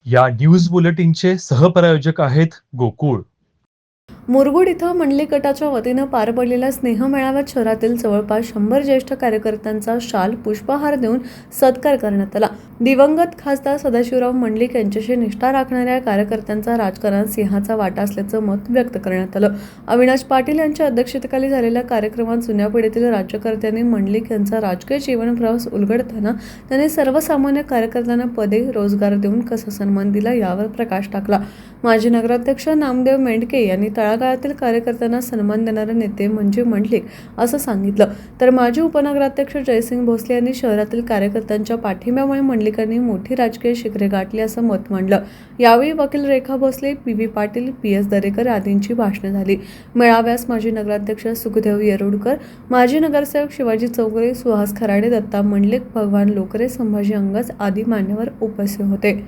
या न्यूज बुलेटिनचे सहप्रायोजक आहेत गोकुळ. मुरगुड इथं मंडलिक गटाच्या वतीनं पार पडलेल्या स्नेहमेळाव्यात शहरातील जवळपास 100 ज्येष्ठ कार्यकर्त्यांचा शाल पुष्पहार देऊन सत्कार करण्यात आला. दिवंगत खासदार सदाशिवराव मंडलिक यांच्याशी निष्ठा राखणाऱ्या कार्यकर्त्यांचा राजकारणात सिंहाचा वाटा असल्याचं मत व्यक्त करण्यात आलं. अविनाश पाटील यांच्या अध्यक्षतेखाली झालेल्या कार्यक्रमात जुन्या पिढीतील राज्यकर्त्यांनी मंडलिक यांचा राजकीय जीवन प्रवास उलगडताना त्यांनी सर्वसामान्य कार्यकर्त्यांना पदे, रोजगार देऊन कसा सन्मान दिला यावर प्रकाश टाकला. माजी नगराध्यक्ष नामदेव मेंढके यांनी तळागाळातील कार्यकर्त्यांना सन्मान देणारे नेते म्हणजे मंडलिक असं सांगितलं. तर माजी उपनगराध्यक्ष जयसिंग भोसले यांनी शहरातील कार्यकर्त्यांच्या पाठिंब्यामुळे मंडलिकांनी मोठी राजकीय शिखरे गाठली असं मत मांडलं. यावेळी वकील रेखा भोसले, पी.व्ही. पाटील, पी.एस. दरेकर आदींची भाषणे झाली. मेळाव्यास माजी नगराध्यक्ष सुखदेव येरुडकर, माजी नगरसेवक शिवाजी चौगुले, सुहास खराडे, दत्ता मंडलिक, भगवान लोकरे, संभाजी अंगज आदी मान्यवर उपस्थित होते.